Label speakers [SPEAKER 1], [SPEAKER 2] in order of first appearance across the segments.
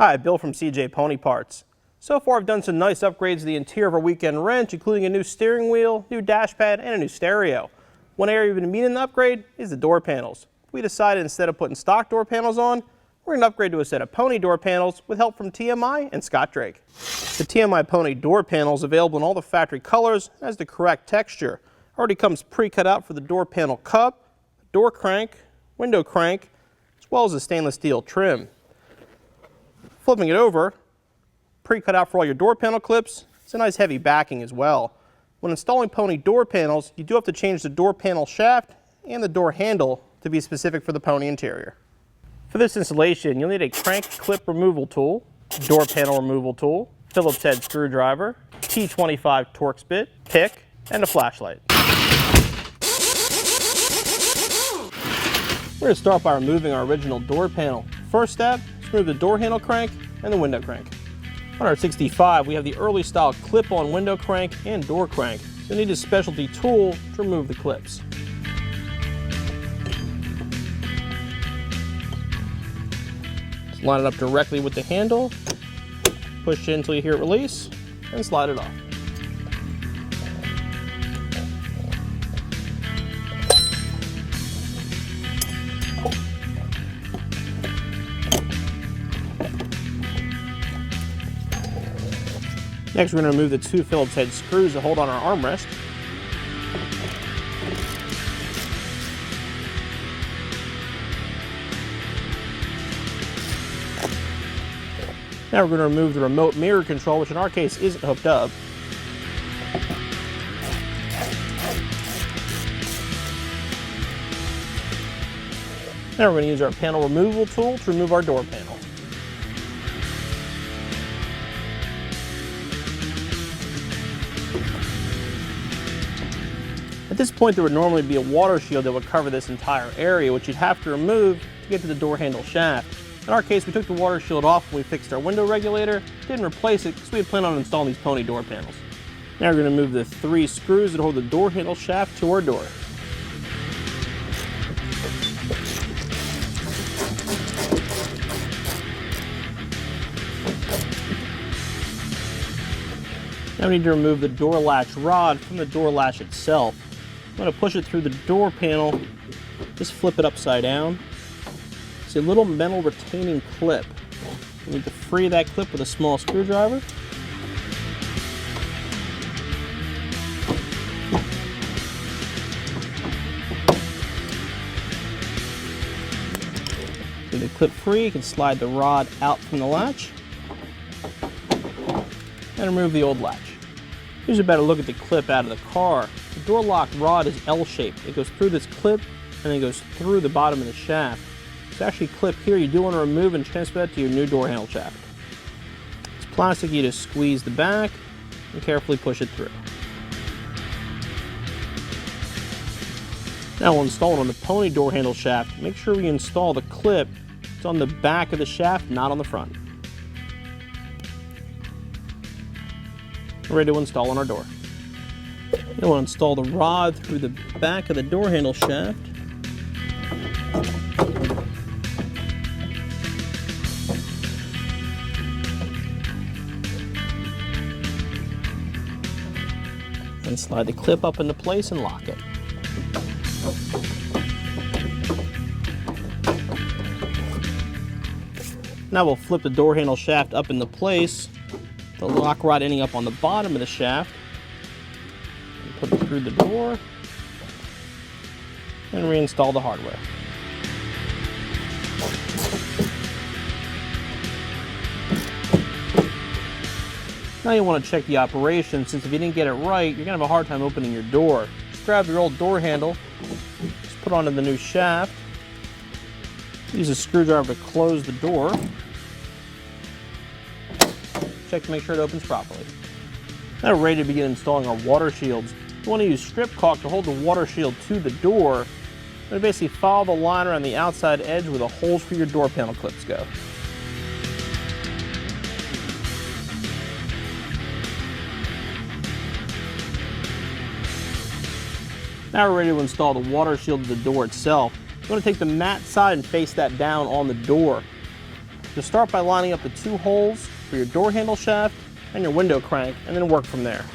[SPEAKER 1] Hi, Bill from CJ Pony Parts. So far I've done some nice upgrades to the interior of our weekend wrench, including a new steering wheel, new dash pad, and a new stereo. One area we've been needing to upgrade is the door panels. We decided instead of putting stock door panels on, we're going to upgrade to a set of pony door panels with help from TMI and Scott Drake. The TMI pony door panel is available in all the factory colors and has the correct texture. Already comes pre-cut out for the door panel cup, door crank, window crank, as well as a stainless steel trim. Flipping it over, pre-cut out for all your door panel clips, it's a nice heavy backing as well. When installing pony door panels, you do have to change the door panel shaft and the door handle to be specific for the pony interior. For this installation, you'll need a crank clip removal tool, door panel removal tool, Phillips head screwdriver, T25 Torx bit, pick, and a flashlight. We're going to start by removing our original door panel. First step, remove the door handle crank and the window crank. On our 65, we have the early style clip-on window crank and door crank. So you'll need a specialty tool to remove the clips. Just line it up directly with the handle, push it until you hear it release, and slide it off. Next, we're going to remove the two Phillips head screws that hold on our armrest. Now we're going to remove the remote mirror control, which in our case isn't hooked up. Now we're going to use our panel removal tool to remove our door panel. At this point, there would normally be a water shield that would cover this entire area, which you'd have to remove to get to the door handle shaft. In our case, we took the water shield off when we fixed our window regulator, didn't replace it because we had planned on installing these pony door panels. Now we're going to move the three screws that hold the door handle shaft to our door. Now we need to remove the door latch rod from the door latch itself. I'm going to push it through the door panel, just flip it upside down. See a little metal retaining clip. You need to free that clip with a small screwdriver. With the clip free, you can slide the rod out from the latch and remove the old latch. Here's a better look at the clip out of the car. The door lock rod is L-shaped. It goes through this clip and then goes through the bottom of the shaft. It's actually clipped here. You do want to remove and transfer that to your new door handle shaft. It's plastic. You just squeeze the back and carefully push it through. Now we'll install it on the pony door handle shaft. Make sure we install the clip. It's on the back of the shaft, not on the front. We're ready to install on our door. Then we'll install the rod through the back of the door handle shaft. And slide the clip up into place and lock it. Now we'll flip the door handle shaft up into place. The lock rod ending up on the bottom of the shaft. And put it through the door and reinstall the hardware. Now you want to check the operation, since if you didn't get it right, you're going to have a hard time opening your door. Just grab your old door handle, just put onto the new shaft, use a screwdriver to close the door. Check to make sure it opens properly. Now we're ready to begin installing our water shields. You want to use strip caulk to hold the water shield to the door. And basically follow the liner on the outside edge where the holes for your door panel clips go. Now we're ready to install the water shield to the door itself. You want to take the matte side and face that down on the door. Just start by lining up the 2 holes for your door handle shaft and your window crank, and then work from there.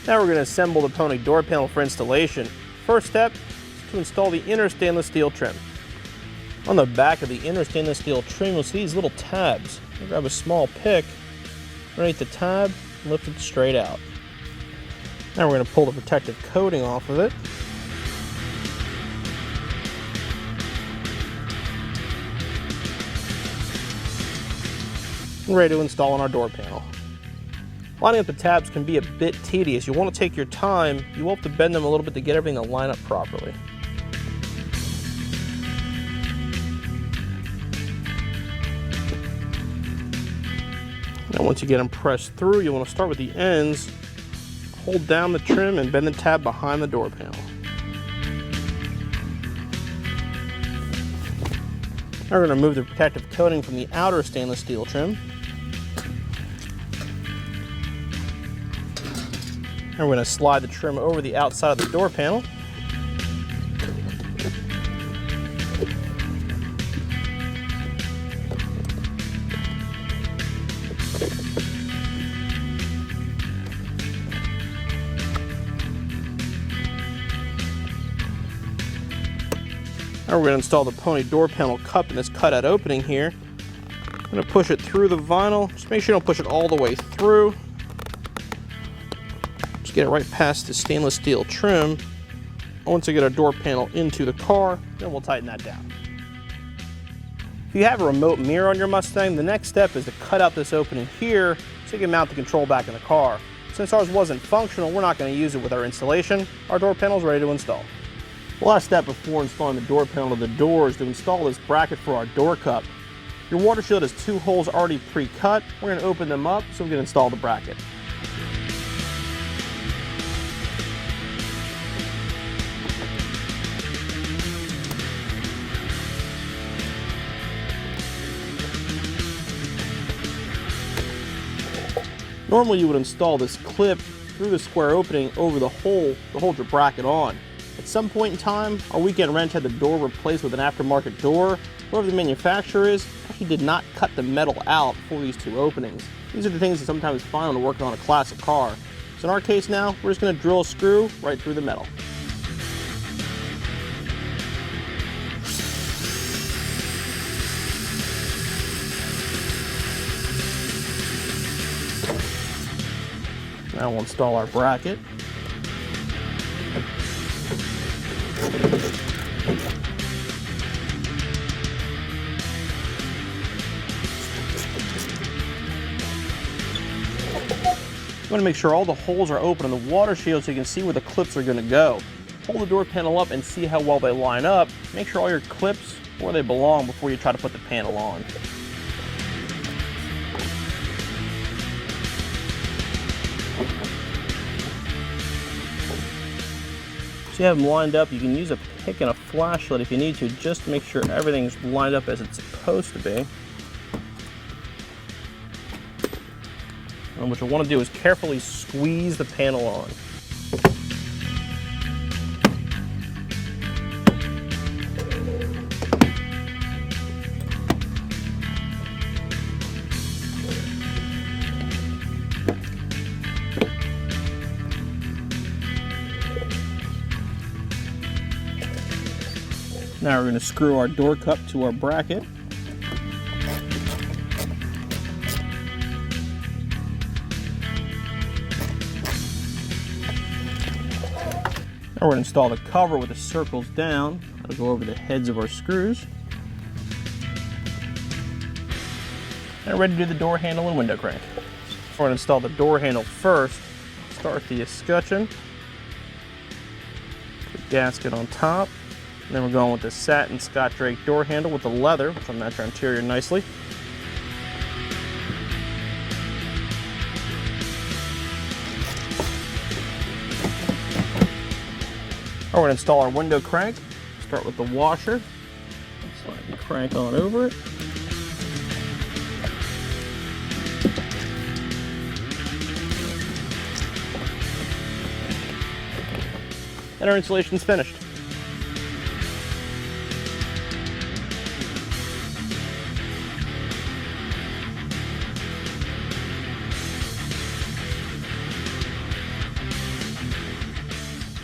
[SPEAKER 1] Now we're going to assemble the pony door panel for installation. First step is to install the inner stainless steel trim. On the back of the inner stainless steel trim, you'll see these little tabs. We'll grab a small pick, underneath the tab, and lift it straight out. Now we're going to pull the protective coating off of it. And ready to install on our door panel. Lining up the tabs can be a bit tedious. You'll want to take your time. You will have to bend them a little bit to get everything to line up properly. Now once you get them pressed through, you want to start with the ends, hold down the trim and bend the tab behind the door panel. Now we're going to remove the protective coating from the outer stainless steel trim. And we're going to slide the trim over the outside of the door panel. Now we're going to install the pony door panel cup in this cutout opening here. I'm going to push it through the vinyl. Just make sure you don't push it all the way through. Get it right past the stainless steel trim. Once we get our door panel into the car, then we'll tighten that down. If you have a remote mirror on your Mustang, the next step is to cut out this opening here so you can mount the control back in the car. Since ours wasn't functional, we're not going to use it with our installation. Our door panel is ready to install. The last step before installing the door panel to the door is to install this bracket for our door cup. Your water shield has 2 holes already pre-cut. We're going to open them up so we can install the bracket. Normally you would install this clip through the square opening over the hole to hold your bracket on. At some point in time, our weekend wrench had the door replaced with an aftermarket door. Whoever the manufacturer is actually did not cut the metal out for these 2 openings. These are the things that sometimes find when working on a classic car. So in our case now, we're just going to drill a screw right through the metal. Now we'll install our bracket. You want to make sure all the holes are open in the water shield so you can see where the clips are going to go. Hold the door panel up and see how well they line up. Make sure all your clips are where they belong before you try to put the panel on. So you have them lined up. You can use a pick and a flashlight if you need to, just to make sure everything's lined up as it's supposed to be. And what you'll want to do is carefully squeeze the panel on. Now we're going to screw our door cup to our bracket. Now we're going to install the cover with the circles down. That'll go over the heads of our screws. And ready to do the door handle and window crank. We're going to install the door handle first. Start the escutcheon. The gasket on top. And then we're going with the satin Scotch Drake door handle with the leather, which will match our interior nicely. We're going to install our window crank. Start with the washer. Slide the crank on over it. And our installation is finished.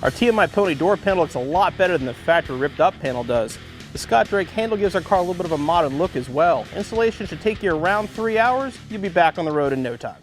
[SPEAKER 1] Our TMI Pony door panel looks a lot better than the factory ripped up panel does. The Scott Drake handle gives our car a little bit of a modern look as well. Installation should take you around 3 hours. You'll be back on the road in no time.